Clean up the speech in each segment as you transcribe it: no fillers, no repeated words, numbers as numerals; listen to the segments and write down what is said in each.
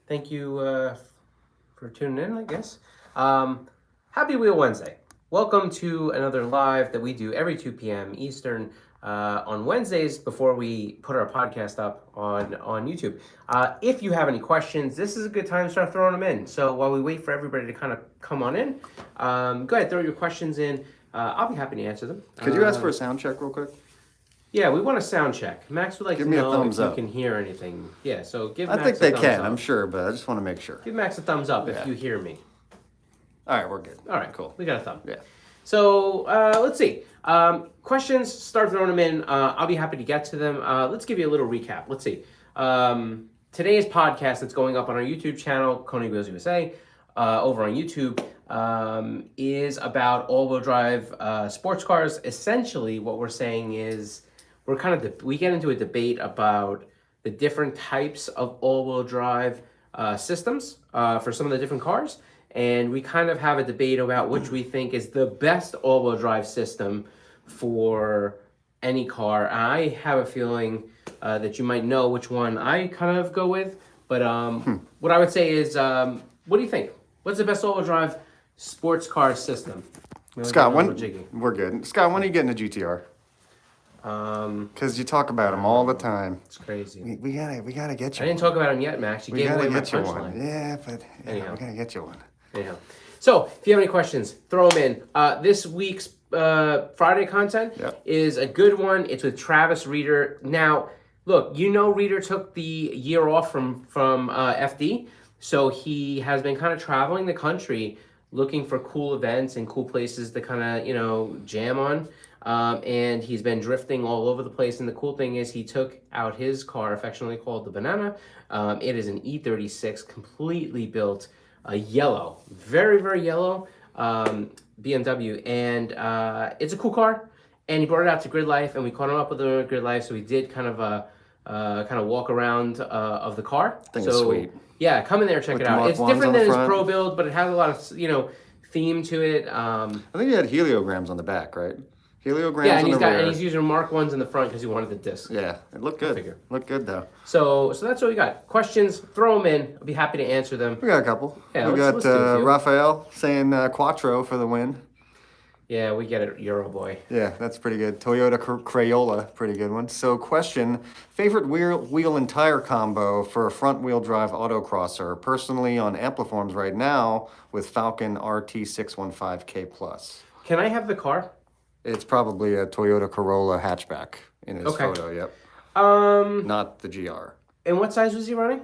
Thank you for tuning in, I guess. Happy Wheel Wednesday. Welcome to another live that we do every 2 p.m. Eastern on Wednesdays before we put our podcast up on YouTube. If you have any questions, this is a good time to start throwing them in. So while we wait for everybody to kind of come on in, go ahead, throw your questions in. I'll be happy to answer them. Could you ask for a sound check real quick? Yeah, we want a sound check. Max would like Give to me a know thumbs if up. you can hear anything. Yeah, so give I Max think a they thumbs can, up. I'm sure, but I just want to make sure. Give Max a thumbs up if Yeah. you hear me. All right, we're good. All right, Cool. We got a thumb. Yeah. So let's see. Questions, start throwing them in. I'll be happy to get to them. Let's give you a little recap. Let's see. Today's podcast that's going up on our YouTube channel, KONIG WHEELS USA, over on YouTube, is about all-wheel drive sports cars. Essentially, what we're saying is we get into a debate about the different types of all-wheel drive systems for some of the different cars. And we kind of have a debate about which we think is the best all-wheel drive system for any car. I have a feeling that you might know which one I kind of go with. But what I would say is, what do you think? What's the best all-wheel drive sports car system? Scott, we're good. Scott, when are you getting a GTR? Because you talk about them all the time. It's crazy. We gotta get you. I didn't talk about him yet, Max. You We gave gotta away my get you punchline. one. Yeah, but Anyhow. we gotta get you one. Anyhow, so if you have any questions, throw them in. This week's Friday content Yep. is a good one. It's with Travis Reeder. Now, look, Reeder took the year off from FD, so he has been kind of traveling the country looking for cool events and cool places to kind of jam on. And he's been drifting all over the place. And the cool thing is he took out his car, affectionately called the Banana. It is an E36, completely built, yellow, very, very yellow BMW. And it's a cool car. And he brought it out to Grid Life, and we caught him up with the Grid Life. So we did kind of walk around of the car. I think it's sweet. Yeah, come in there and check With it the out. Mark It's ones different on the than his front. Pro build, but it has a lot of theme to it. I think you had heliograms on the back, right? Heliograms Yeah, and on the rear. he's using Mark ones in the front because he wanted the disc. Yeah, it looked good. figure. Looked good, though. So that's what we got. Questions, throw them in. I'll be happy to answer them. We got a couple. Yeah, we let's got do a few. Raphael saying Quattro for the win. Yeah, we get it, Euro boy. Yeah, that's pretty good. Toyota Crayola, pretty good one. So question, favorite wheel and tire combo for a front wheel drive autocrosser? Personally on Ampliforms right now with Falcon RT615K+. Can I have the car? It's probably a Toyota Corolla hatchback in his Okay. photo, yep. Not the GR. And what size was he running?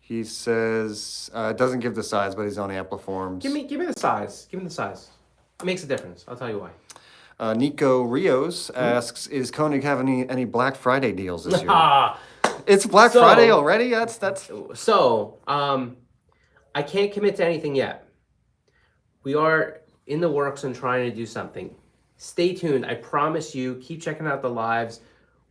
He says, doesn't give the size, but he's on Ampliforms. Give me the size. Give me the size. It makes a difference. I'll tell you why. Nico Rios asks, is Koenig have any Black Friday deals this year? Ah, It's Black Friday already? That's so I can't commit to anything yet. We are in the works and trying to do something. Stay tuned. I promise you. Keep checking out the lives.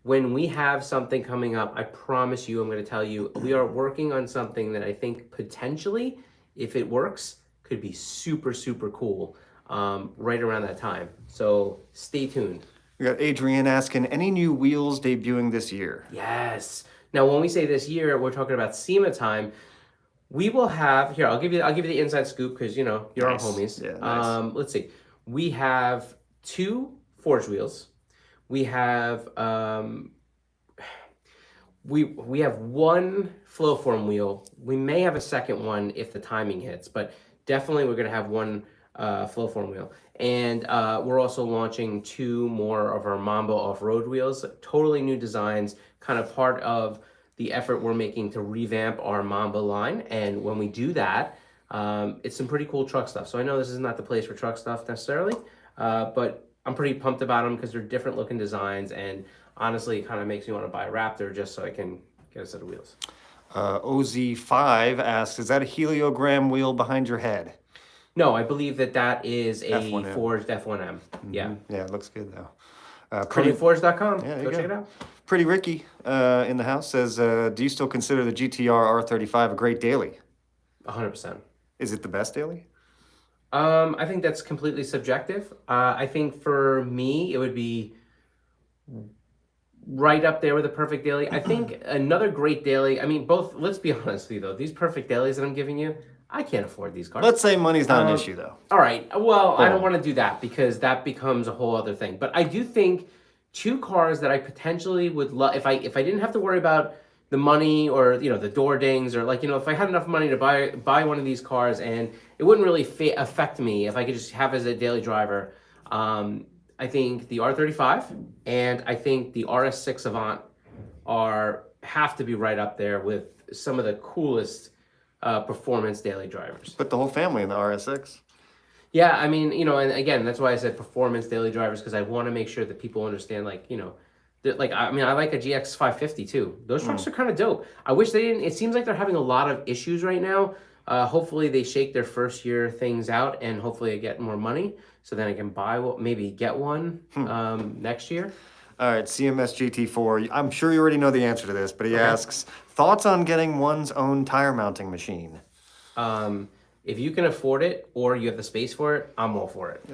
When we have something coming up, I promise you, I'm going to tell you, we are working on something that I think potentially, if it works, could be super, super cool right around that time. So stay tuned. We got Adrian asking, any new wheels debuting this year? Yes. Now, when we say this year, we're talking about SEMA time. We will have here. I'll give you the inside scoop because you're our homies. Yeah, nice. Let's see. We have 2 forged wheels. We have we have 1 Flowform wheel. We may have a second one if the timing hits, but definitely we're gonna have 1 Flowform wheel. And we're also launching 2 more of our Mambo off-road wheels. Totally new designs, kind of part of the effort we're making to revamp our Mambo line. And when we do that, it's some pretty cool truck stuff. So I know this is not the place for truck stuff necessarily, but I'm pretty pumped about them because they're different looking designs, and honestly, it kind of makes me want to buy a Raptor just so I can get a set of wheels. OZ5 asks, is that a heliogram wheel behind your head? No, I believe that is a F1M. forged F1M. Yeah. Yeah, it looks good, though. KonigForged.com. Yeah, Go check it out. Pretty Ricky in the house says, do you still consider the GTR R35 a great daily? 100%. Is it the best daily? I think that's completely subjective. I think for me, it would be right up there with a perfect daily. I think another great daily. I mean, both. Let's be honest with you though. These perfect dailies that I'm giving you, I can't afford these cars. Let's say money's not an issue though. All right. Well, I don't on. want to do that because that becomes a whole other thing. But I do think two cars that I potentially would love if I didn't have to worry about the money or the door dings or if I had enough money to buy one of these cars and it wouldn't really affect me if I could just have as a daily driver. I think the R35 and I think the RS6 Avant have to be right up there with some of the coolest performance daily drivers. Put the whole family in the RS6. Yeah, I mean, and again, that's why I said performance daily drivers because I want to make sure that people understand, I like a GX 550 too. Those trucks are kind of dope. I wish they didn't. It seems like they're having a lot of issues right now. Hopefully they shake their first year things out and hopefully I get more money so then I can maybe get one next year. All right, CMS GT4. I'm sure you already know the answer to this, but he asks, thoughts on getting one's own tire mounting machine? If you can afford it or you have the space for it, I'm all for it.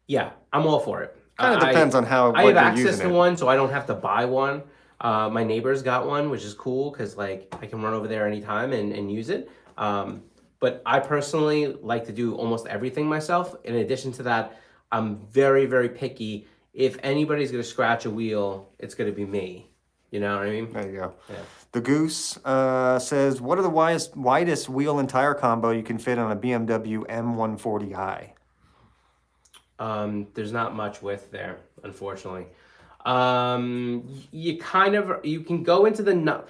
Yeah. I'm all for it. Kind of depends on how I have you're access using to it. one, so I don't have to buy one. My neighbor's got one, which is cool because I can run over there anytime and use it. But I personally like to do almost everything myself. In addition to that, I'm very, very picky. If anybody's going to scratch a wheel, it's going to be me. You know what I mean? There you go. Yeah. The Goose says, what are the widest wheel and tire combo you can fit on a BMW M140i? There's not much width there, unfortunately. You can go into the...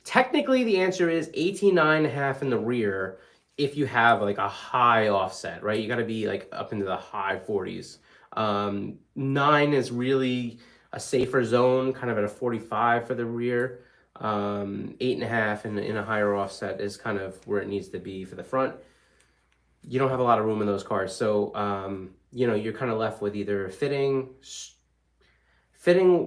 Technically, the answer is 18.5 in the rear if you have like a high offset, right? You got to be like up into the high 40s. 9 is really a safer zone, kind of at a 45 for the rear. 8.5 in a higher offset is kind of where it needs to be for the front. You don't have a lot of room in those cars, so you're kind of left with either fitting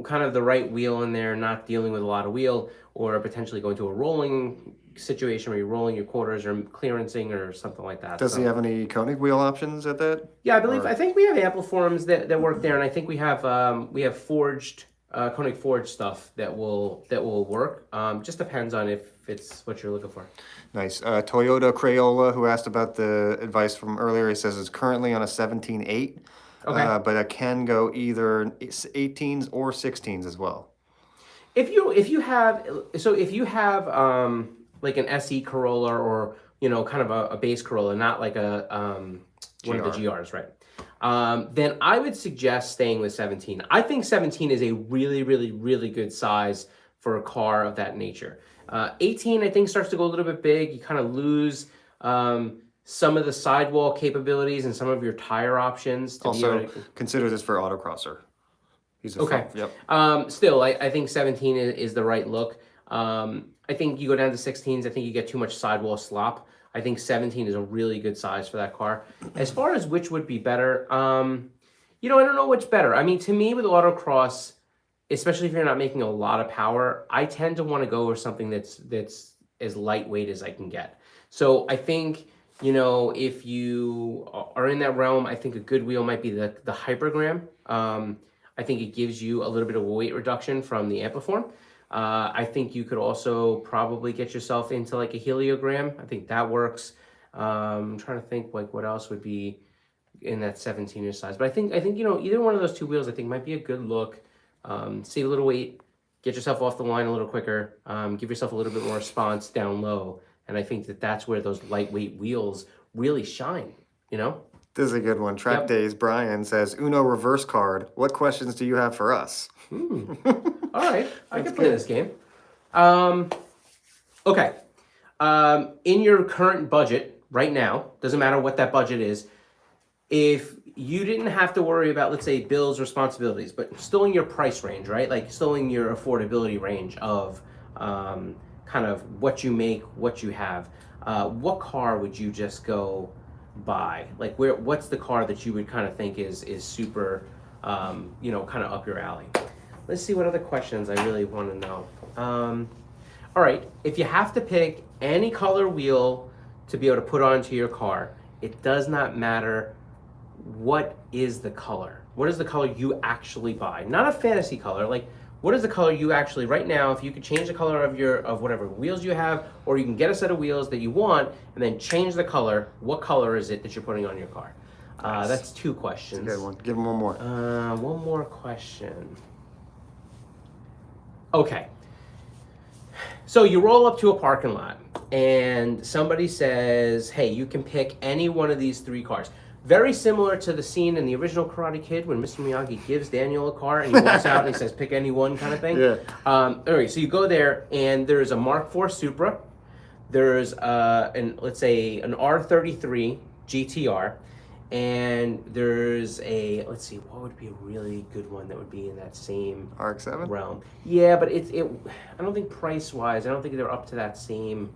kind of the right wheel in there, not dealing with a lot of wheel, or potentially going to a rolling situation where you're rolling your quarters or clearancing or something like that. Does he have any Koenig wheel options at that? Yeah, I think we have ampliforms that work there, and I think we have forged Koenig forged stuff that will work. Just depends on if it's what you're looking for. Nice. Toyota Crayola, who asked about the advice from earlier, he says it's currently on a 17.8. Okay. But it can go either 18s or 16s as well. If you have like an SE Corolla or kind of a base Corolla, not like a one of the GRs, right? Then I would suggest staying with 17. I think 17 is a really, really, really good size for a car of that nature. 18 I think starts to go a little bit big. You kind of lose some of the sidewall capabilities and some of your tire options. Also, consider this for autocrosser. He's a okay. Yep. Still, I think 17 is the right look. I think you go down to 16s, I think you get too much sidewall slop. I think 17 is a really good size for that car. As far as which would be better, I don't know which better. I mean, to me, with autocross, especially if you're not making a lot of power, I tend to want to go with something that's as lightweight as I can get. So I think, if you are in that realm, I think a good wheel might be the Hypergram. I think it gives you a little bit of weight reduction from the Ampliform. I think you could also probably get yourself into like a Heliogram. I think that works. I'm trying to think like what else would be in that 17-inch size. But I think either one of those two wheels I think might be a good look. Save a little weight, get yourself off the line a little quicker, give yourself a little bit more response down low. And I think that's where those lightweight wheels really shine, This is a good one. Track Days, Brian says, Uno reverse card. What questions do you have for us? All right. I can play this game. Okay. In your current budget right now, doesn't matter what that budget is, if you didn't have to worry about, let's say, bills, responsibilities, but still in your price range, right? Like still in your affordability range of kind of what you make, what you have, what car would you just go buy? Like what's the car that you would kind of think is super, kind of up your alley? Let's see what other questions I really want to know. All right, if you have to pick any color wheel to be able to put onto your car, it does not matter what is the color. What is the color you actually buy? Not a fantasy color. Like, what is the color you actually, right now, if you could change the color of whatever wheels you have, or you can get a set of wheels that you want and then change the color, what color is it that you're putting on your car? Nice. That's 2 questions. That's a good one. Give him one more. One more question. Okay. So you roll up to a parking lot and somebody says, hey, you can pick any one of these 3 cars. Very similar to the scene in the original Karate Kid when Mr. Miyagi gives Daniel a car and he walks out and he says, pick any one kind of thing. Yeah. All right, so you go there and there's a Mark IV Supra. There's let's say an R33 GTR. And there's a, let's see, what would be a really good one that would be in that same RX-7 realm? Yeah, but I don't think price wise, I don't think they're up to that same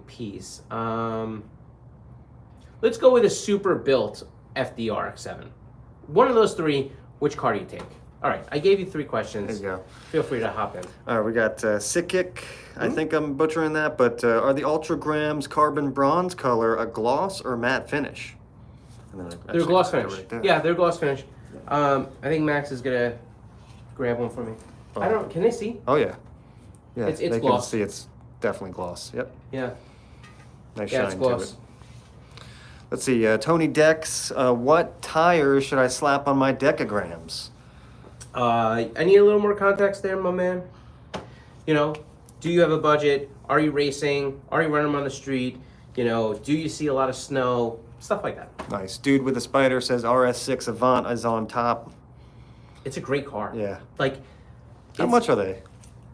piece. Let's go with a super built FD RX-7. One of those 3, which car do you take? All right, I gave you 3 questions. There you go. Feel free to hop in. All right, we got Sikik. I think I'm butchering that, but are the Ultra Grams carbon bronze color a gloss or matte finish? They're gloss finish. Right, yeah, they're gloss finish. I think Max is gonna grab one for me. I don't. Can they see? Oh yeah, yeah. It's they gloss. can see it's definitely gloss. Yep. Yeah. Nice Yeah, shine it's gloss. to it. Let's see, Tony Dex. What tires should I slap on my decograms? I need a little more context there, my man. You know, do you have a budget? Are you racing? Are you running them on the street? You know, do you see a lot of snow? Stuff like that. Nice. Dude with a spider says RS6 Avant is on top. It's a great car. Yeah. Like, How much are they?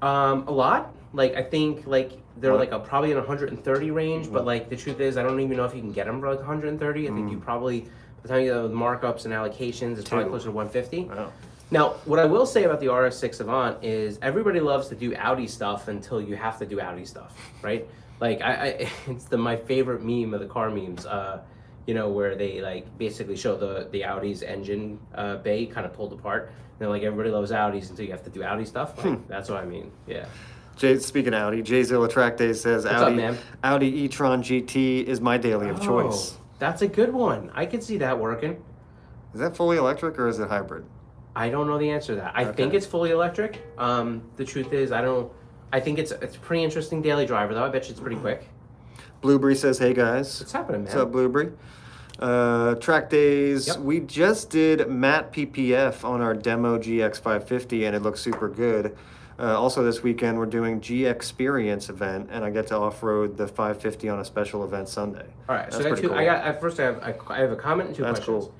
A lot. Like, I think like they're What? like probably in 130 range, but like the truth is, I don't even know if you can get them for like 130. I think you probably, by the time you have the markups and allocations, it's probably closer to 150. Wow. Now, what I will say about the RS6 Avant is everybody loves to do Audi stuff until you have to do Audi stuff, right? Like it's my favorite meme of the car memes. You know, where they like basically show the Audi's engine bay kind of pulled apart. And they're like, everybody loves Audis until you have to do Audi stuff. Like, that's what I mean. Yeah. Speaking of Audi, Jay Zilla Track Day says What's up, man? Audi e-tron GT is my daily of choice. That's a good one. I could see that working. Is that fully electric or is it hybrid? I don't know the answer to that. I think it's fully electric. The truth is, I think it's a pretty interesting daily driver, though. I bet you it's pretty quick. Blueberry says, hey guys. What's happening, man? What's up, Blueberry? Track Days, Yep. we just did matte PPF on our demo GX550 and it looks super good. Also this weekend we're doing GXperience event and I get to off-road the 550 on a special event Sunday. All right, That's so pretty cool. I have a comment and 2 That's questions. cool.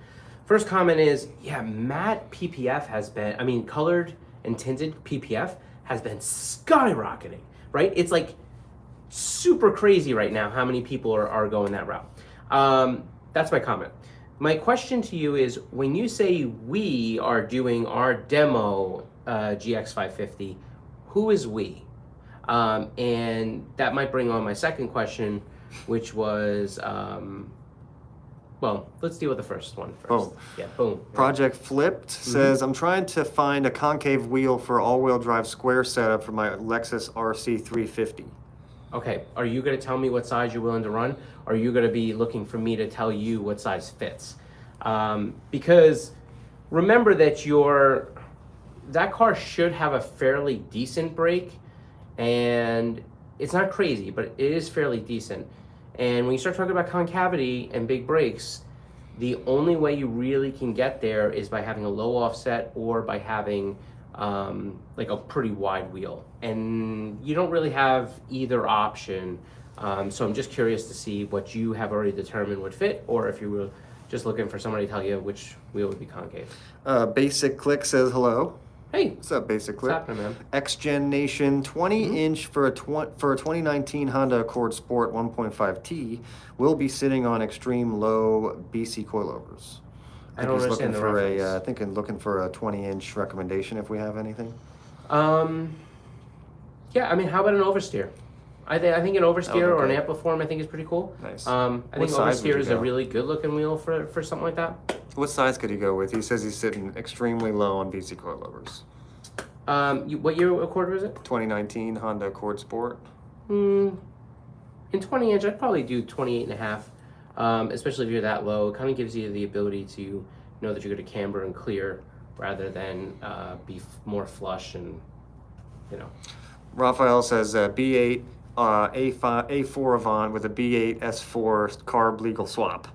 First comment is, yeah, matte PPF has been, I mean, colored and tinted PPF has been skyrocketing, right? It's like super crazy right now how many people are going that route. That's my comment. My question to you is, when you say we are doing our demo GX550, who is we? And that might bring on my second question, which was, well, let's deal with the first one first. Boom. Yeah, boom. Project Flipped says, I'm trying to find a concave wheel for all-wheel drive square setup for my Lexus RC350. Okay, are you going to tell me what size you're willing to run? Or are you going to be looking for me to tell you what size fits? Because remember that that car should have a fairly decent brake, and it's not crazy, but it is fairly decent. And when you start talking about concavity and big brakes, the only way you really can get there is by having a low offset or by having like a pretty wide wheel, and you don't really have either option. So I'm just curious to see what you have already determined would fit, or if you were just looking for somebody to tell you which wheel would be concave. Basic Click says hello. Hey, What's up, Basic Click? what's happening, man? X-Gen Nation, 20-inch for a 2019 Honda Accord Sport 1.5T will be sitting on extreme low BC coilovers. I don't understand the reference. Looking for a 20-inch recommendation if we have anything. Yeah, I mean, how about an oversteer? I think an oversteer or an good. Ampliform I think is pretty cool. Nice. I think size would oversteer you is a go? really good looking wheel for something like that. What size could he go with? He says he's sitting extremely low on BC coilovers. What year Accord was it? 2019 Honda Accord Sport. In 20 inch, I'd probably do 28 and a half. Especially if you're that low, it kind of gives you the ability to know that you're going to camber and clear rather than be more flush and, you know. Raphael says B8 A5 A4 Avant with a B8 S4 carb legal swap.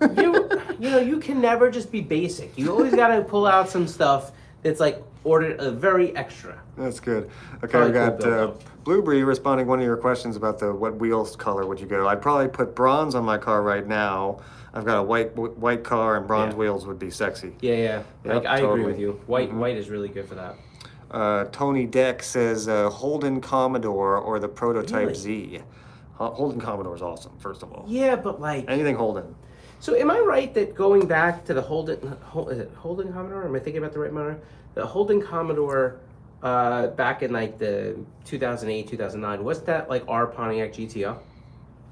You can never just be basic. You always got to pull out some stuff that's like ordered very extra. That's good. Okay, Probably we got cool, Blueberry responding to one of your questions about the what wheels color would you go. I'd probably put bronze on my car right now. I've got a white car, and bronze wheels would be sexy. Yeah. Yep, I totally. agree with you. White is really good for that. Tony Deck says Holden Commodore or the Prototype Really? Z. Holden Commodore is awesome, first of all. Yeah, but like Anything Holden. So am I right that going back to the is it Holden Commodore? Am I thinking about the right model? The Holden Commodore back in like the 2008, 2009, wasn't that like our Pontiac GTO?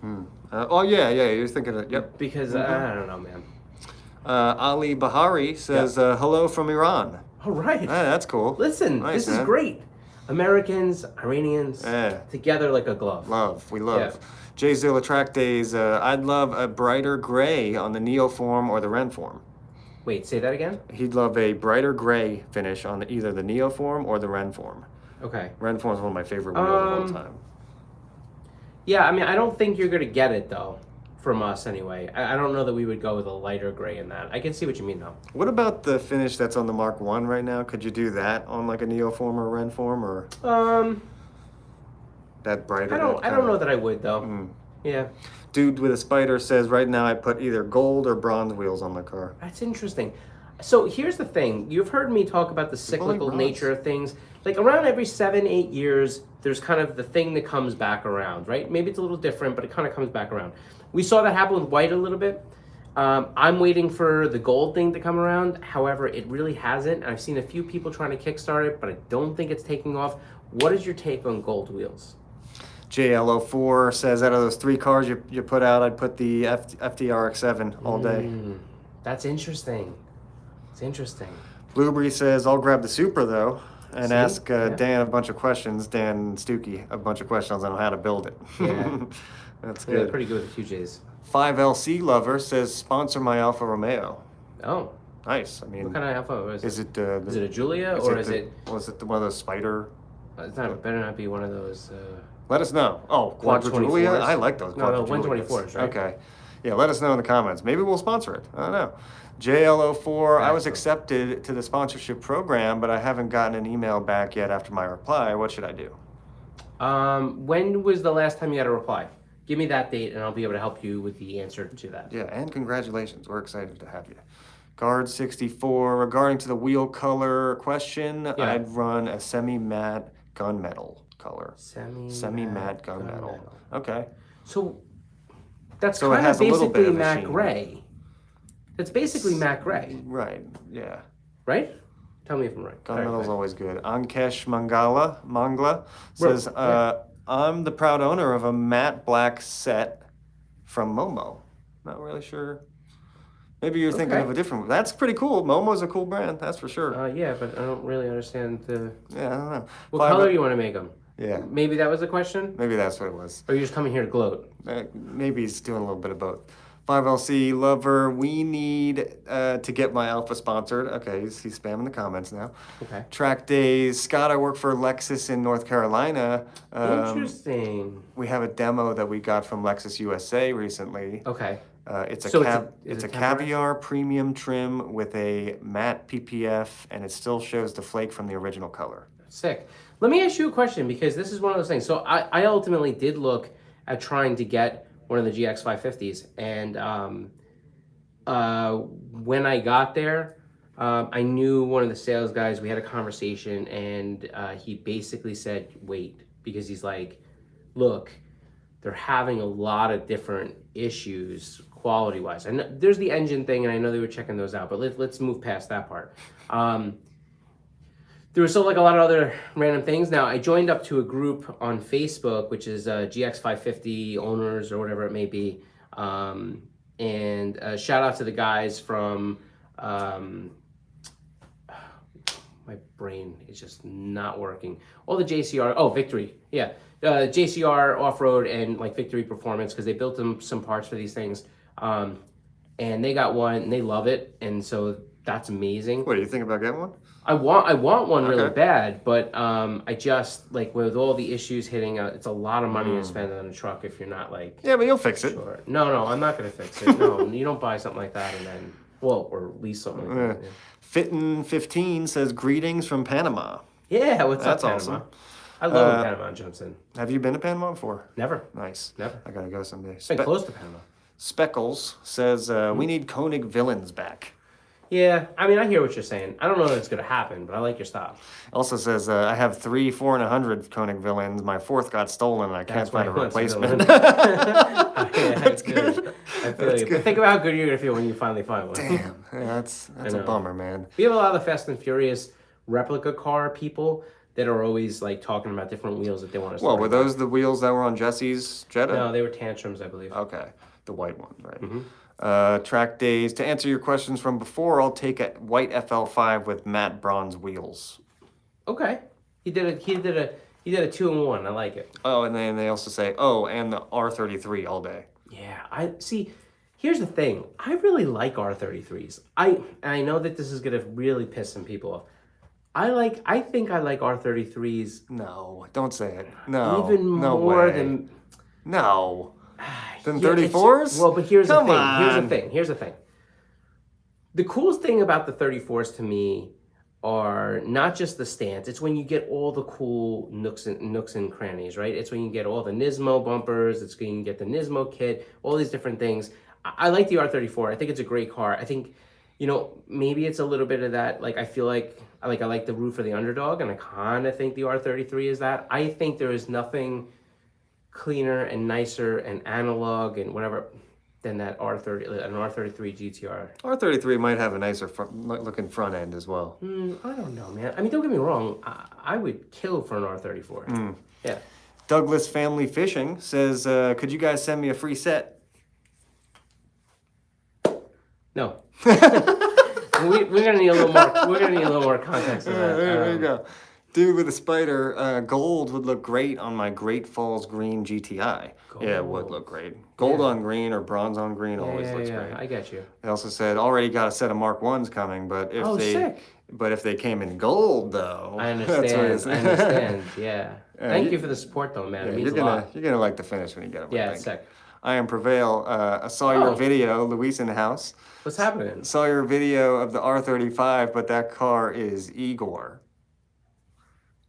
Yeah, you're thinking of, yep. Because I don't know, man. Ali Bahari says, hello from Iran. All right. That's cool. Listen, Nice, this is man. great. Americans, Iranians, together like a glove. We love. Jay Zilla Track Days, I'd love a brighter gray on the Neoform or the Renform. Wait, say that again? He'd love a brighter gray finish on either the Neoform or the Renform. Okay. Renform is one of my favorite wheels of all time. Yeah, I mean, I don't think you're going to get it, though, from us anyway. I don't know that we would go with a lighter gray in that. I can see what you mean, though. What about the finish that's on the Mark 1 right now? Could you do that on like a Neoform or a Renform or that brighter? I don't know that I would, though. Yeah. Dude with a spider says right now I put either gold or bronze wheels on my car. That's interesting. So here's the thing. You've heard me talk about the cyclical bronze. nature of things. Like around every 7-8 years, there's kind of the thing that comes back around, right? Maybe it's a little different, but it kind of comes back around. We saw that happen with white a little bit. I'm waiting for the gold thing to come around. However, it really hasn't. I've seen a few people trying to kickstart it, but I don't think it's taking off. What is your take on gold wheels? JLO4 says out of those 3 cars you put out, I'd put the FDRX7 all day. That's interesting. It's interesting. Blueberry says I'll grab the Supra though and See? ask Yeah. Dan a bunch of questions, Dan Stuckey, a bunch of questions on how to build it. Yeah. That's Yeah, good. pretty good with the QJs. 5LC Lover says sponsor my Alfa Romeo. Oh, Nice. I mean, what kind of Alfa is it? is it Is it a Giulia or is it? Was it one of those spider? It's not. It better not be one of those. Let us know. Oh, Quadrijulia? 124s? I like those. No, Quadrijulias. 124s, right? Okay. Yeah, let us know in the comments. Maybe we'll sponsor it. I don't know. JLO4, I was accepted to the sponsorship program, but I haven't gotten an email back yet after my reply. What should I do? When was the last time you got a reply? Give me that date and I'll be able to help you with the answer to that. Yeah, and congratulations. We're excited to have you. Guard 64, regarding to the wheel color question, I'd run a semi-matte gunmetal color. Semi-matte gunmetal. Okay. So that's So it kind of has a little bit basically of a matte sheen. gray. That's basically matte gray, Right, yeah. right? Tell me if I'm right. Gunmetal's always good. Ankesh Mangla says, Bro, I'm the proud owner of a matte black set from Momo. Not really sure. Maybe you're thinking of a different one. That's pretty cool. Momo's a cool brand, that's for sure. Yeah, but I don't really understand the. Yeah, I don't know. What color do you want to make them? Yeah, Maybe that was the question? maybe that's what it was. Or you're just coming here to gloat? Maybe he's doing a little bit of both. 5LC Lover, we need to get my Alpha sponsored. Okay, he's spamming the comments now. Okay. Track Days. Scott, I work for Lexus in North Carolina. Interesting. We have a demo that we got from Lexus USA recently. Okay. It's a So it's a tempered? caviar premium trim with a matte PPF, and it still shows the flake from the original color. Sick. Let me ask you a question because this is one of those things. So I ultimately did look at trying to get one of the GX 550s, and when I got there, I knew one of the sales guys. We had a conversation, and he basically said, "Wait," because he's like, "Look, they're having a lot of different issues quality-wise. And there's the engine thing, and I know they were checking those out. But let's move past that part." There was still like a lot of other random things. Now, I joined up to a group on Facebook, which is GX 550 owners or whatever it may be. And shout out to the guys from, my brain is just not working. All the JCR, Victory, yeah. JCR Off-Road and like Victory Performance, because they built them some parts for these things. and they got one and they love it, and so that's amazing. What do you think about getting one? I want one really Okay. bad, but I just like with all the issues hitting out, it's a lot of money to spend on a truck if you're not like Yeah, but you'll fix it. sure. No, I'm not gonna fix it. No, you don't buy something like that and then or lease something like that. Fittin 15 says greetings from Panama. Yeah, what's That's up, Panama? awesome. I love when Panama jumps in. Have you been to Panama before? Never, Nice. never. I gotta go someday. Been close to Panama. Speckles says we need Koenig villains back. Yeah, I mean, I hear what you're saying. I don't know that it's gonna happen, but I like your style. Also says I have 3, 4, and 100 Koenig villains. My 4th got stolen, and I can't That's why find a he wants a replacement. Yeah, that's good. I feel you. But think about how good you're gonna feel when you finally find one. Damn, yeah, that's a know. bummer, man. We have a lot of the Fast and Furious replica car people that are always like talking about different wheels that they want to. Well, were those the wheels that were on Jesse's Jetta? No, they were tantrums, I believe. Okay, the white ones, right? Mm-hmm. Track days. To answer your questions from before, I'll take a white FL5 with matte bronze wheels. Okay, he did a 2-in-1. I like it. Oh, and then they also say, and the R33 all day. Yeah, I see. Here's the thing. I really like R33s. I know that this is gonna really piss some people off. I think I like R33s No, don't say it. No, even no more way. than No. Than Yeah, 34s? well, but here's Come the thing. on. Here's the thing. The coolest thing about the 34s to me are not just the stance. It's when you get all the cool nooks and crannies, right? It's when you get all the Nismo bumpers. It's when you get the Nismo kit, all these different things. I like the R34. I think it's a great car. I think, maybe it's a little bit of that. Like, I feel like I like the roof of the underdog, and I kind of think the R33 is that. I think there is nothing cleaner and nicer and analog and whatever than that an R33 GTR. R33 might have a nicer looking front end as well. I don't know, man. I mean, don't get me wrong. I would kill for an R34. Yeah. Douglas Family Fishing says, could you guys send me a free set? No. We're gonna need a little more. We're gonna need a little more context to that. There you go. Dude with a spider, gold would look great on my Great Falls Green GTI. Yeah, it would look great. Gold on green or bronze on green always looks great. I get you. They also said already got a set of Mark 1s coming, but if they came in gold though, I understand. I understand. Yeah. Thank you for the support, though, man. Yeah, it means a lot. You're gonna like the finish when you get them. Yeah, it's sick. I am Prevail. I saw your video, Luis in the house. What's happening? Saw your video of the R35, but that car is Igor.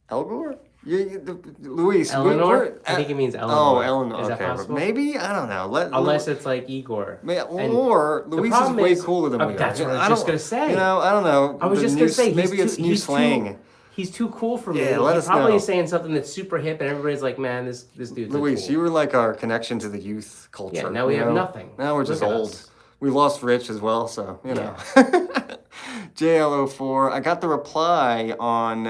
Elgor? Luis. Eleanor? I think it means Eleanor. Oh, Eleanor. Is that okay, possible? Maybe? I don't know. Unless it's like Igor. Or Luis is way cooler than we are. That's what I was just going to say. I don't know. I was just going to say. Maybe it's new slang. He's too cool for me. Yeah, let us know. Probably is saying something that's super hip, and everybody's like, "Man, this dude's Luis, cool." you were like our connection to the youth culture. Yeah, now we have nothing. Now we're just old. Us. We lost Rich as well, so you know. JLO4. I got the reply on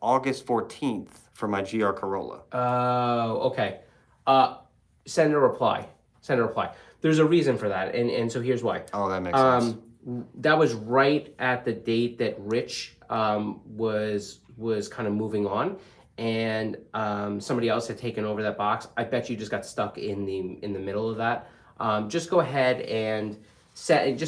August 14th for my GR Corolla. Oh, okay. Send a reply. There's a reason for that, and so here's why. Oh, that makes sense. That was right at the date that Rich was kind of moving on, and somebody else had taken over that box. I bet you just got stuck in the middle of that. Just go ahead and send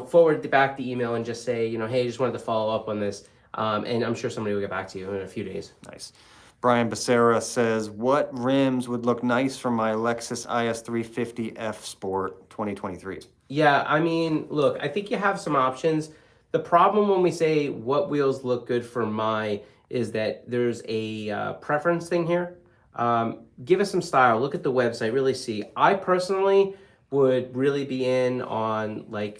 forward back the email and just say, hey, just wanted to follow up on this, and I'm sure somebody will get back to you in a few days. Nice. Brian Becerra says, what rims would look nice for my Lexus IS350 F Sport 2023? Yeah, I mean, look, I think you have some options. The problem when we say what wheels look good for my is that there's a preference thing here. Give us some style. Look at the website. Really see. I personally would really be in on I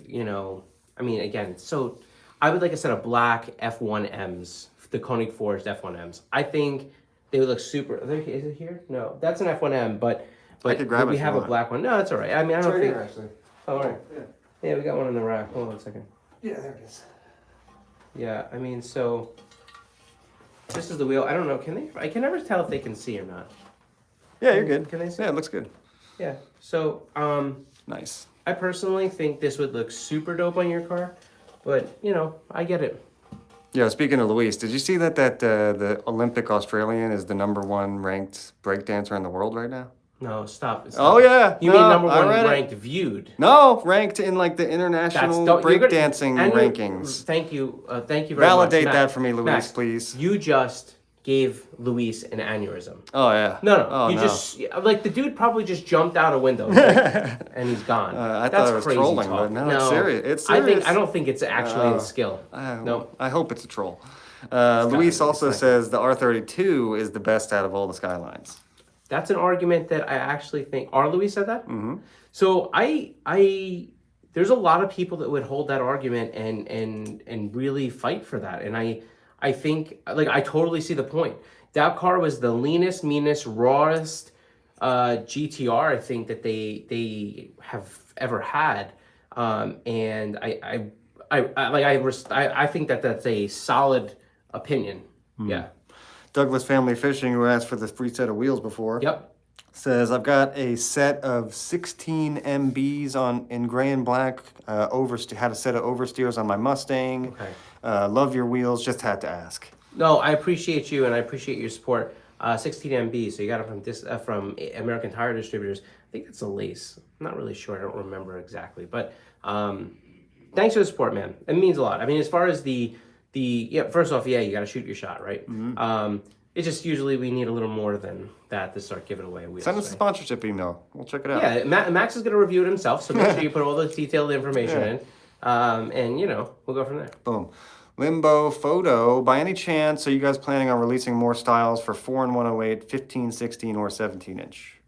mean, again, so I would like a set of black F1Ms, the Koenig forged F1Ms. I think they would look super. Is it here? No, that's an F1M, but I could grab we have a black one. No, that's all right. I mean, I don't think. Actually. Oh, all right. Yeah, we got one in the rack. Hold on a second. Yeah, there it is. Yeah, I mean, so this is the wheel. I don't know. Can they? I can never tell if they can see or not. Yeah, you're good. Can they see? Yeah, it looks good. Yeah. So, Nice. I personally think this would look super dope on your car, but I get it. Yeah, speaking of Luis, did you see that the Olympic Australian is the #1 ranked breakdancer in the world right now? No, stop. Oh yeah. You no, mean number I one read it. ranked viewed? No, ranked in like the international breakdancing rankings. Thank you very Validate much. that for me, Luis, Max, please. You just gave Luis an aneurysm. Oh yeah. No, oh, you no. just like the dude probably just jumped out a window and he's gone. I That's thought it was crazy trolling, talk. but no, it's serious. It's serious. I don't think it's actually a skill. No, I hope it's a troll. Luis also says the R32 is the best out of all the Skylines. That's an argument that I actually think. Luis said that. Mm-hmm. So there's a lot of people that would hold that argument and really fight for that. And I think like I totally see the point. That car was the leanest, meanest, rawest GTR I think that they have ever had. And I think that that's a solid opinion. Yeah. Douglas Family Fishing, who asked for the free set of wheels before, says, I've got a set of 16 MBs in gray and black, had a set of oversteers on my Mustang. Okay. Love your wheels, just had to ask. No, I appreciate you and I appreciate your support. 16 MB, so you got it from American Tire Distributors. I think that's a lace. I'm not really sure. I don't remember exactly. But thanks for the support, man. It means a lot. I mean, as far as first off, you got to shoot your shot, right? Mm-hmm. It's just usually we need a little more than that to start giving away wheels. Send us a sponsorship email. We'll check it out. Yeah, Max is going to review it himself, so make sure you put all the detailed information in. And, we'll go from there. Boom. Limbo Photo, by any chance, are you guys planning on releasing more styles for 4 and 108, 15, 16, or 17 inch?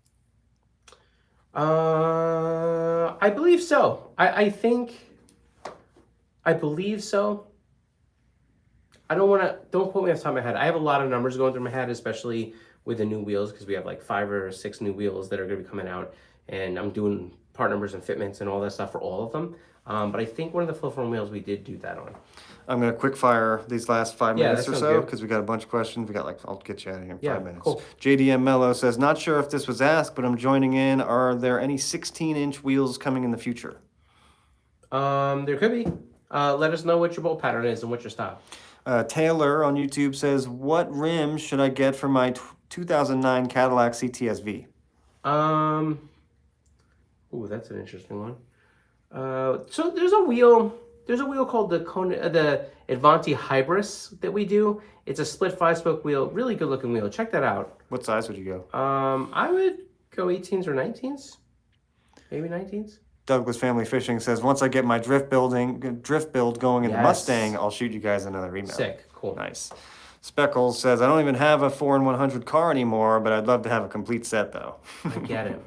I believe so. I believe so. Don't quote me off the top of my head. I have a lot of numbers going through my head, especially with the new wheels, because we have like 5 or 6 new wheels that are going to be coming out, and I'm doing part numbers and fitments and all that stuff for all of them. But I think one of the flip-form wheels we did do that on. I'm going to quick fire these last 5 minutes or so because we got a bunch of questions. I'll get you out of here in 5 minutes. Cool. JDM Mello says, not sure if this was asked, but I'm joining in. Are there any 16-inch wheels coming in the future? There could be. Let us know what your bolt pattern is and what your style. Taylor on YouTube says, what rims should I get for my 2009 Cadillac CTS-V? Ooh, that's an interesting one. So there's a wheel called the Advanti Hybris that we do. It's a split 5-spoke wheel, really good looking wheel. Check that out. What size would you go? I would go 18s or 19s, maybe 19s. Douglas Family Fishing says, once I get my drift build going in the Mustang, I'll shoot you guys another email. Sick, cool. Nice. Speckles says, I don't even have a 4 and 100 car anymore, but I'd love to have a complete set though. I get it.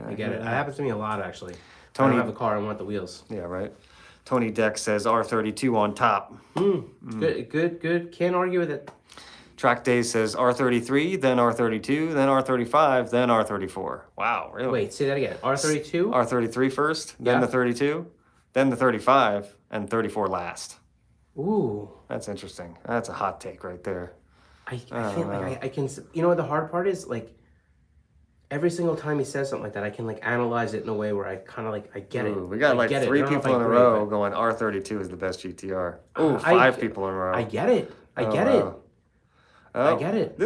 I get it. That happens to me a lot actually. Tony, I don't have a car, I want the wheels. Yeah, right. Tony Deck says R32 on top. Good. Can't argue with it. Track Days says R33, then R32, then R35, then R34. Wow, really? Wait, say that again. R32? R33 first, then the 32, then the 35, and 34 last. Ooh. That's interesting. That's a hot take right there. I can, you know what the hard part is? Like, every single time he says something like that, I can analyze it in a way where I kind of I get it. We got 3 people in a row going R32 is the best GTR. Ooh, 5 people in a row. I get it. I get it. I get it.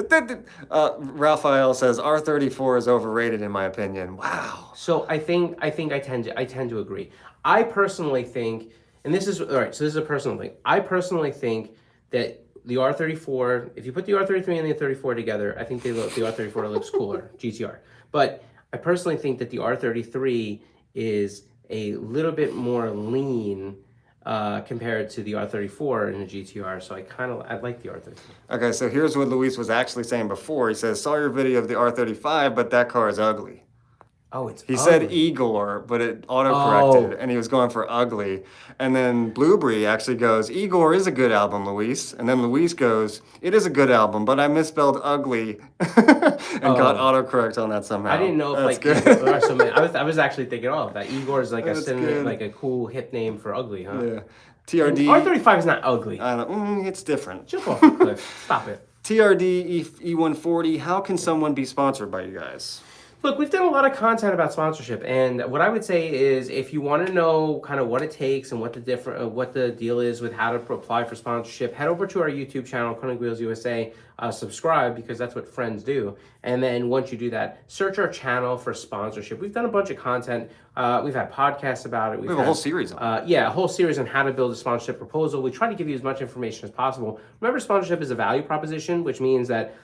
Raphael says R34 is overrated in my opinion. Wow. So I tend to agree. I personally think, and this is all right. So this is a personal thing. I personally think that the R34, if you put the R33 and the 34 together, I think the R34 looks cooler, GTR. But I personally think that the R33 is a little bit more lean compared to the R34 in the GTR. So I like the R34. Okay, so here's what Luis was actually saying before. He says, saw your video of the R35, but that car is ugly. Oh, it's He said Igor, but it auto-corrected, and he was going for ugly. And then Blueberry actually goes, Igor is a good album, Luis. And then Luis goes, it is a good album, but I misspelled ugly and got autocorrect on that somehow. I didn't know if there are so many. I was actually thinking, that Igor is a synonym, like a cool hip name for ugly, huh? Yeah. TRD. R35 is not ugly. I don't, it's different. Jump off the cliff. Stop it. TRD E140, how can someone be sponsored by you guys? Look, we've done a lot of content about sponsorship, and what I would say is, if you want to know kind of what it takes and what the deal is with how to apply for sponsorship, head over to our YouTube channel, KONIG WHEELS USA. Subscribe, because that's what friends do. And then once you do that, search our channel for sponsorship. We've done a bunch of content. We've had podcasts about it. We have a whole series on it. Yeah, a whole series on how to build a sponsorship proposal. We try to give you as much information as possible. Remember, sponsorship is a value proposition, which means that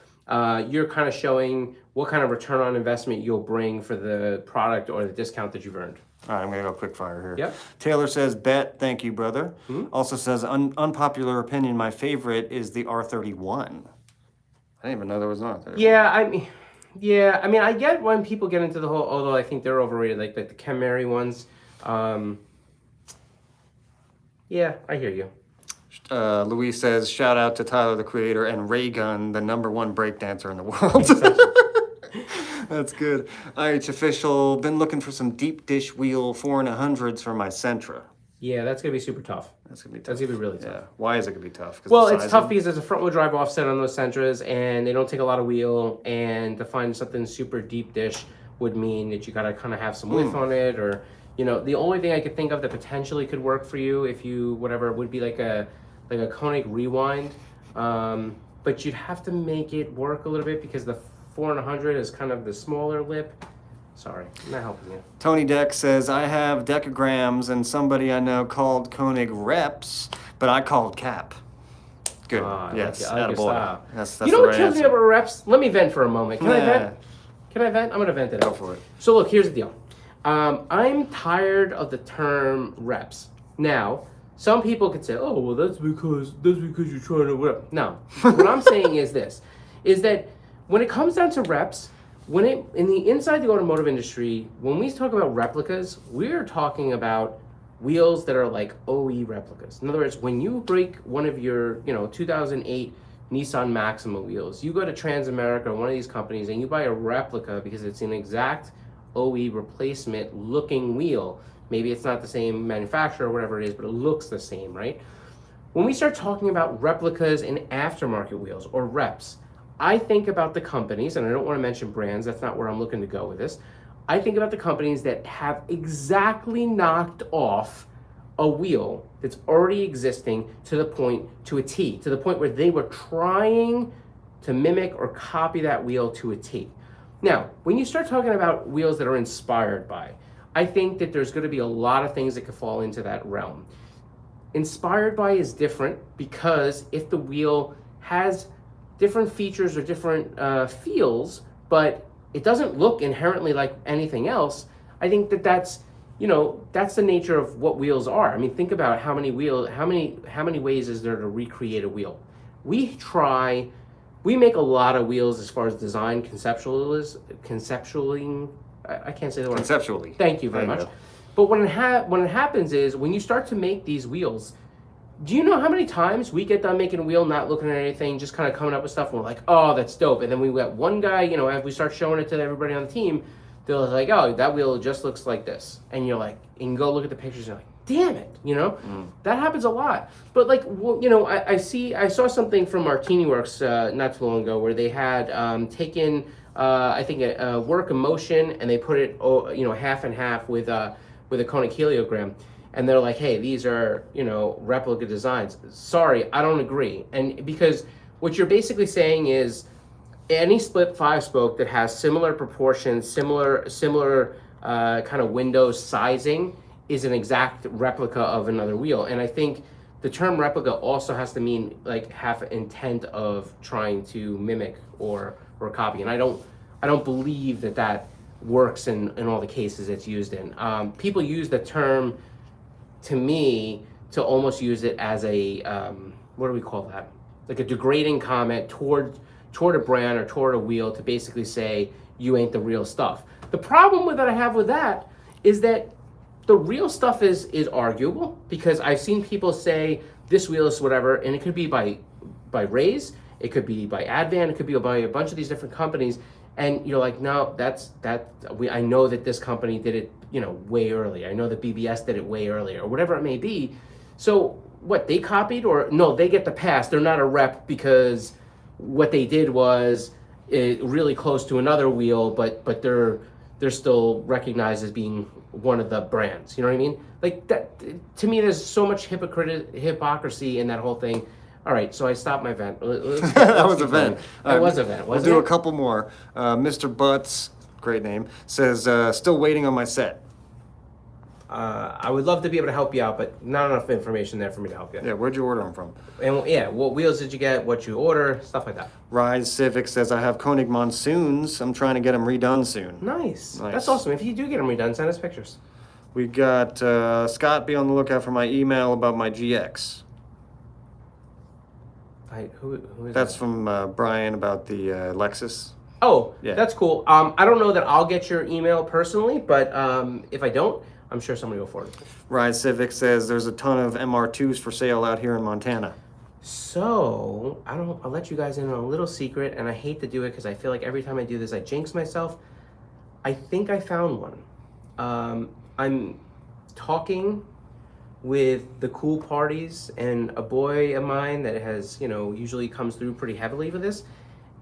you're kind of showing what kind of return on investment you'll bring for the product or the discount that you've earned. All right, I'm going to go quick fire here. Yep. Taylor says, bet. Thank you, brother. Also says, unpopular opinion, my favorite is the R31. I didn't even know there was an R31. Yeah, I mean, I get when people get into the whole, although I think they're overrated, like the Camry ones. Yeah, I hear you. Luis says, shout out to Tyler, the creator, and Raygun, the #1 breakdancer in the world. That's good. IH official, been looking for some deep dish wheel 4 100s for my Sentra. Yeah, that's going to be super tough. That's going to be tough. That's going to be really tough. Yeah. Why is it going to be tough? Well, it's tough because there's a front wheel drive offset on those Sentras, and they don't take a lot of wheel, and to find something super deep dish would mean that you got to kind of have some width on it, or, the only thing I could think of that potentially could work for you, if you, whatever, would be like a Konig Rewind, but you'd have to make it work a little bit because the 4 100 is kind of the smaller lip. Sorry, I'm not helping you. Tony Deck says, I have decograms and somebody I know called Konig reps, but I called cap. Good. Yes. I like your style. That's you know what kills me about reps? Let me vent for a moment. Can I vent? Can I vent? I'm going to vent it out. Go for it. So look, here's the deal. I'm tired of the term reps. Now, some people could say, oh, well, that's because you're trying to rep. No. What I'm saying is this, is that when it comes down to reps, inside the automotive industry, when we talk about replicas, we're talking about wheels that are like OE replicas. In other words, when you break one of your, 2008 Nissan Maxima wheels, you go to Transamerica or one of these companies and you buy a replica because it's an exact OE replacement looking wheel. Maybe it's not the same manufacturer or whatever it is, but it looks the same, right? When we start talking about replicas and aftermarket wheels or reps, I think about the companies, and I don't want to mention brands, that's not where I'm looking to go with this. I think about the companies that have exactly knocked off a wheel that's already existing to the point, to a T, to the point where they were trying to mimic or copy that wheel to a T. Now, when you start talking about wheels that are inspired by, I think that there's going to be a lot of things that could fall into that realm. Inspired by is different because if the wheel has different features or different feels, but it doesn't look inherently like anything else, I think that's the nature of what wheels are. I mean, think about how many ways is there to recreate a wheel? We make a lot of wheels as far as design conceptually. I can't say the word. Conceptually. Thank you very much. But when it happens is when you start to make these wheels, do you know how many times we get done making a wheel, not looking at anything, just kind of coming up with stuff, and we're like, oh, that's dope. And then we got one guy, as we start showing it to everybody on the team, they're like, oh, that wheel just looks like this. And you're like, and you go look at the pictures, and you're like, damn it, That happens a lot. But like, I saw something from Martini Works not too long ago where they had taken, I think, a work of motion, and they put it, half and half with a Konig heliogram. And they're like, hey, these are, replica designs. Sorry, I don't agree. And because what you're basically saying is any split 5-spoke that has similar proportions, similar kind of window sizing is an exact replica of another wheel. And I think the term replica also has to mean like have intent of trying to mimic or copy. And I don't believe that works in all the cases it's used in. People use the term, to me, to almost use it as a, what do we call that? Like a degrading comment toward a brand or toward a wheel to basically say, you ain't the real stuff. The problem that I have with that is that the real stuff is arguable, because I've seen people say this wheel is whatever, and it could be by Rays, it could be by Advan, it could be by a bunch of these different companies, and you're like, no, I know that this company did it, way earlier. I know that BBS did it way earlier, or whatever it may be. So what, they copied, or no, they get the pass. They're not a rep because what they did was really close to another wheel, but they're they're still recognized as being one of the brands. You know what I mean? Like that, to me, there's so much hypocrisy in that whole thing. All right, so I stopped my vent. That was a vent. That was a vent, We'll wasn't do it? a couple more. Mr. Butts, great name, says, still waiting on my set. I would love to be able to help you out, but not enough information there for me to help you. Yeah, where'd you order them from? And yeah, what wheels did you get? What you order? Stuff like that. Rise Civic says, I have Koenig Monsoons. I'm trying to get them redone soon. Nice. Nice. That's awesome. If you do get them redone, send us pictures. We got Scott, be on the lookout for my email about my GX. Who is That's that? from Brian about the Lexus. Oh, Yeah. that's cool. I don't know that I'll get your email personally, but if I don't, I'm sure somebody will forward it. Rise Civic says there's a ton of MR2s for sale out here in Montana. So I'll let you guys in on a little secret, and I hate to do it because I feel like every time I do this, I jinx myself. I think I found one. I'm talking with the cool parties and a boy of mine that has, usually comes through pretty heavily for this,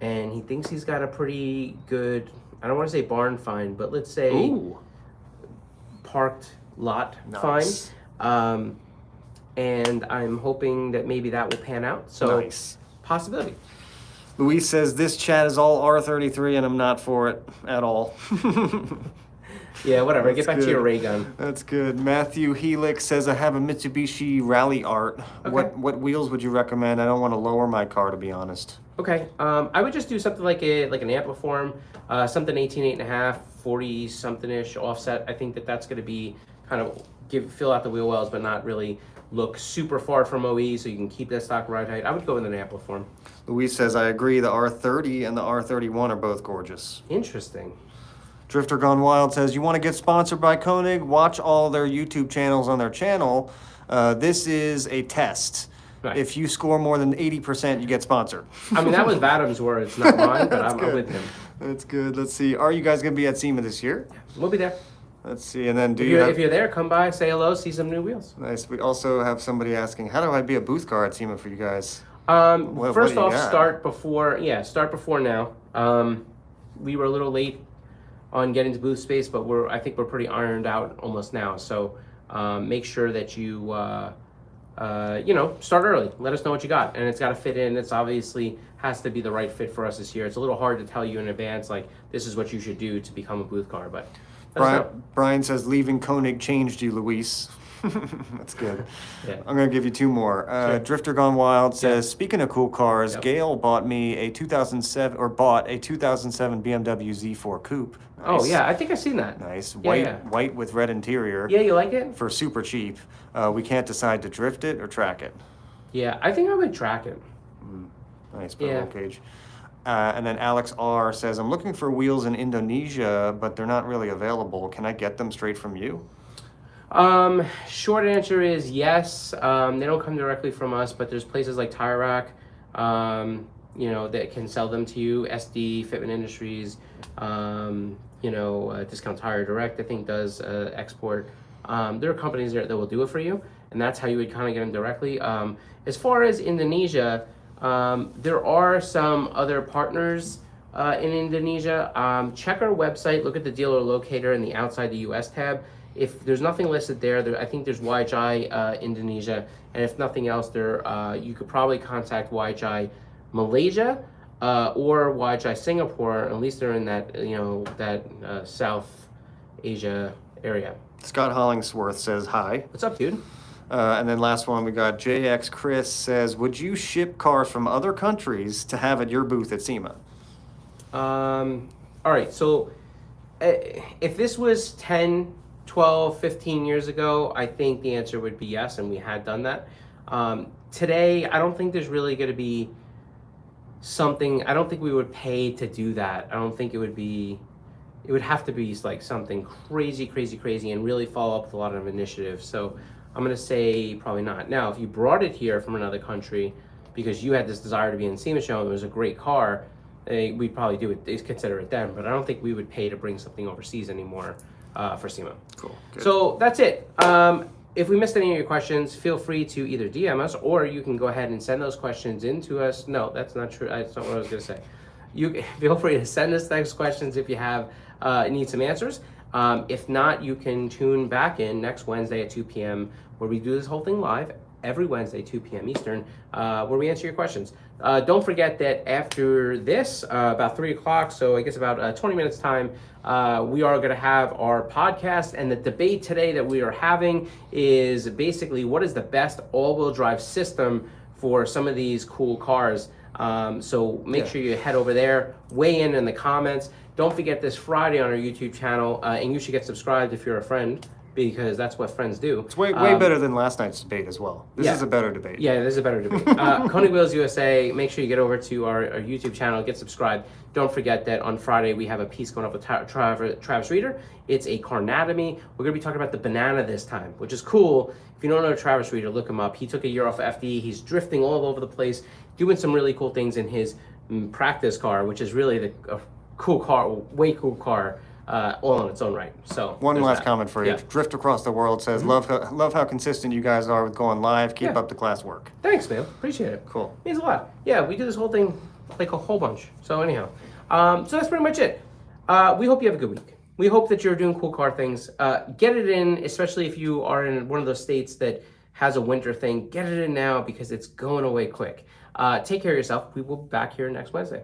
and he thinks he's got a pretty good, I don't want to say barn find, but let's say Ooh. parked lot Nice. find. And I'm hoping that maybe that will pan out. So Nice. possibility. Luis says this chat is all R33 and I'm not for it at all. Yeah, whatever. That's Get back good. to your ray gun. That's good. Matthew Helix says I have a Mitsubishi Rally Art. Okay. What wheels would you recommend? I don't want to lower my car, to be honest. Okay. I would just do something like an Ampliform, something 18.5, 40 something ish offset. I think that's going to be kind of fill out the wheel wells, but not really look super far from OE, so you can keep that stock ride height. I would go with an Ampliform. Luis says I agree. The R30 and the R31 are both gorgeous. Interesting. Drifter Gone Wild says, you want to get sponsored by Koenig? Watch all their YouTube channels on their channel. This is a test. Right. If you score more than 80%, you get sponsored. I mean, that was Vadam's words, not mine, but I'm good. with him. That's good. Let's see. Are you guys going to be at SEMA this year? We'll be there. Let's see. And then If you're there, come by, say hello, see some new wheels. Nice. We also have somebody asking, how do I be a booth car at SEMA for you guys? What First do you off, got? start before now. We were a little late on getting to booth space, but I think we're pretty ironed out almost now. So make sure that you start early. Let us know what you got, and it's got to fit in. It's obviously has to be the right fit for us this year. It's a little hard to tell you in advance, like this is what you should do to become a booth car, but let us know. Brian says, leaving Koenig changed you, Luis. That's good. Yeah. I'm going to give you two more. Sure. Drifter Gone Wild says, speaking of cool cars, Yep. Gail bought a 2007 BMW Z4 Coupe. Nice. Oh yeah, I think I've seen that. Nice. Yeah, White with red interior. Yeah, you like it? For super cheap. We can't decide to drift it or track it. Yeah, I think I would track it. Nice Yeah. roll cage. And then Alex R says, I'm looking for wheels in Indonesia, but they're not really available. Can I get them straight from you? Short answer is yes. They don't come directly from us, but there's places like Tire Rack, that can sell them to you. SD, Fitment Industries, Discount Tire Direct, I think does export. There are companies there that will do it for you, and that's how you would kind of get them directly. As far as Indonesia, there are some other partners in Indonesia. Check our website, look at the dealer locator in the outside the US tab. If there's nothing listed there, I think there's YHI Indonesia, and if nothing else, you could probably contact YHI Malaysia or YHI Singapore. At least they're in that South Asia area. Scott Hollingsworth says, hi. What's up, dude? And then last one, we got JX Chris says, would you ship cars from other countries to have at your booth at SEMA? All right, so if this was 10, 12, 15 years ago, I think the answer would be yes, and we had done that. Today, I don't think there's really going to be something, I don't think we would pay to do that. I don't think it would have to be like something crazy, and really follow up with a lot of initiatives. So I'm going to say probably not. Now, if you brought it here from another country because you had this desire to be in SEMA show and it was a great car, we'd probably do it, consider it then. But I don't think we would pay to bring something overseas anymore for SEMA. Cool. Good. So that's it. If we missed any of your questions, feel free to either DM us or you can go ahead and send those questions in to us. No, that's not true. That's not what I was going to say. You feel free to send us those questions if you have. need some answers. If not, you can tune back in next Wednesday at 2 p.m. where we do this whole thing live every Wednesday, 2 p.m. Eastern, where we answer your questions. Don't forget that after this, about 3 o'clock, so I guess about 20 minutes time, we are going to have our podcast. And the debate today that we are having is basically what is the best all-wheel drive system for some of these cool cars. So make sure you head over there, weigh in the comments. Don't forget this Friday on our YouTube channel, and you should get subscribed if you're a friend, because that's what friends do. It's way better than last night's debate as well. This is a better debate. Yeah, this is a better debate. KONIG WHEELS USA, make sure you get over to our YouTube channel, get subscribed. Don't forget that on Friday we have a piece going up with Travis Reeder. It's a carnatomy. We're going to be talking about the banana this time, which is cool. If you don't know Travis Reeder, look him up. He took a year off of FD. He's drifting all over the place, doing some really cool things in his practice car, which is really a cool car, way cool car. All on its own right. So one last comment for you. Drift Across the World says, love how consistent you guys are with going live. Keep up the class work. Thanks, man. Appreciate it. Cool. Means a lot. Yeah, we do this whole thing like a whole bunch. So anyhow, so that's pretty much it. We hope you have a good week. We hope that you're doing cool car things. Get it in, especially if you are in one of those states that has a winter thing. Get it in now because it's going away quick. Take care of yourself. We will be back here next Wednesday.